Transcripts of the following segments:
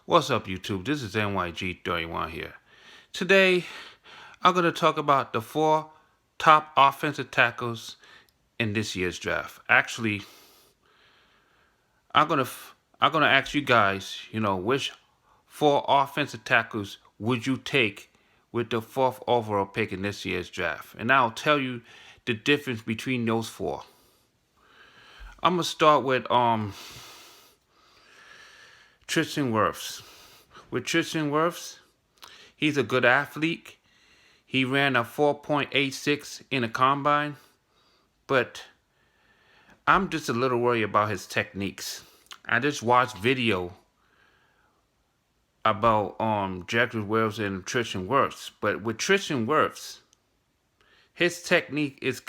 What's up, YouTube? This is NYG31 here. Today, I'm going to talk about the 4 top offensive tackles in this year's draft. Actually, I'm going to ask you guys, which 4 offensive tackles would you take with the 4th overall pick in this year's draft? And I'll tell you the difference between those 4. I'm going to start with Tristan Wirfs. With Tristan Wirfs, he's a good athlete. He ran a 4.86 in a combine, but I'm just a little worried about his techniques. I just watched video about Jaguar Wells and Tristan Wirfs, but with Tristan Wirfs, his technique is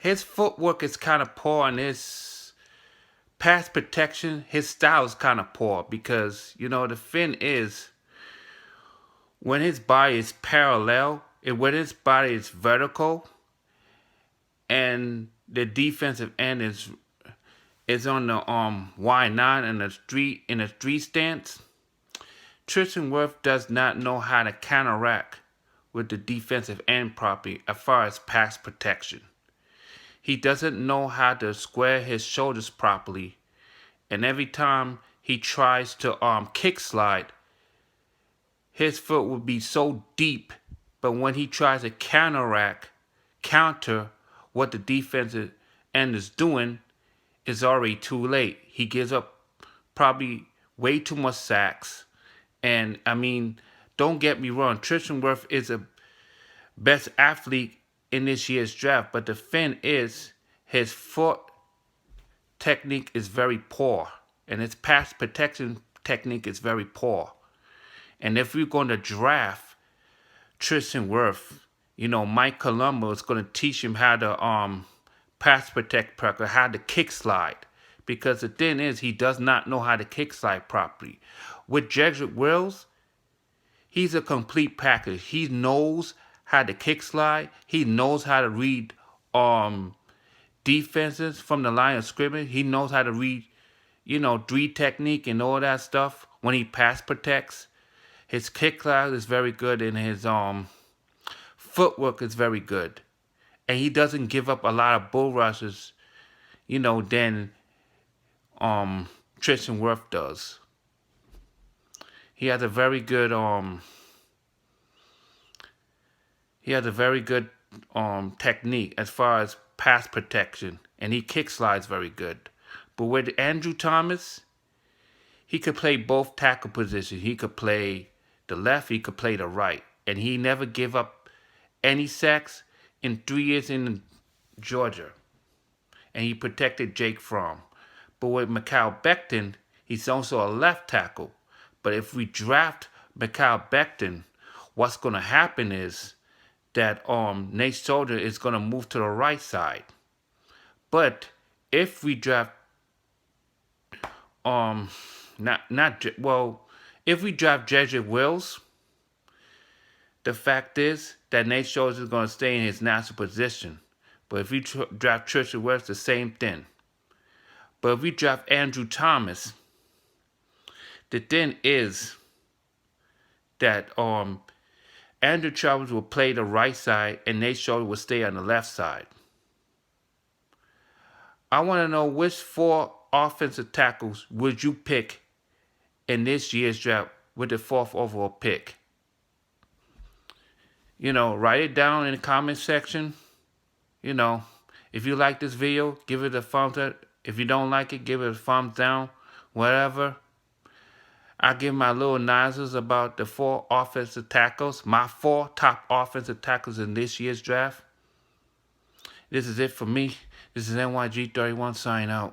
his footwork is kind of poor, and his pass protection, his style is kind of poor because the thing is, when his body is parallel and when his body is vertical and the defensive end is on the Y9 in a three stance, Tristan Wirfs does not know how to counteract with the defensive end properly as far as pass protection. He doesn't know how to square his shoulders properly, and every time he tries to kick slide, his foot will be so deep, but when he tries to counter what the defensive end is doing, it's already too late. He gives up probably way too much sacks. And I mean, don't get me wrong, Tristan Wirfs is a best athlete in this year's draft, but the thing is, his foot technique is very poor, and his pass protection technique is very poor. And if we're going to draft Tristan Wirfs, Mike Colombo is going to teach him how to pass protect properly, how to kick slide. Because the thing is, he does not know how to kick slide properly. With Jedrick Wills, he's a complete package. He knows how to kick slide. He knows how to read defenses from the line of scrimmage. He knows how to read, three technique and all that stuff when he pass protects. His kick slide is very good, and his footwork is very good. And he doesn't give up a lot of bull rushes, than Tristan Wirfs does. He has a very good technique as far as pass protection, and he kick slides very good. But with Andrew Thomas, he could play both tackle positions. He could play the left, he could play the right, and he never gave up any sacks in 3 years in Georgia. And he protected Jake Fromm. But with Mekhi Becton, he's also a left tackle. But if we draft Mekhi Becton, what's going to happen is that Nate Solder is going to move to the right side. But if we draft if we draft Jedrick Wills, the fact is that Nate Solder is going to stay in his natural position. But if we draft Tristan Wirfs, the same thing. But if we draft Andrew Thomas, the thing is that Andrew Thomas will play the right side and Nate Solder will stay on the left side. I want to know which 4 offensive tackles would you pick in this year's draft with the 4th overall pick. Write it down in the comment section. If you like this video, give it a thumbs up. If you don't like it, give it a thumbs down. Whatever. I give my little nozzles about the 4 offensive tackles, my 4 top offensive tackles in this year's draft. This is it for me. This is NYG31 signing out.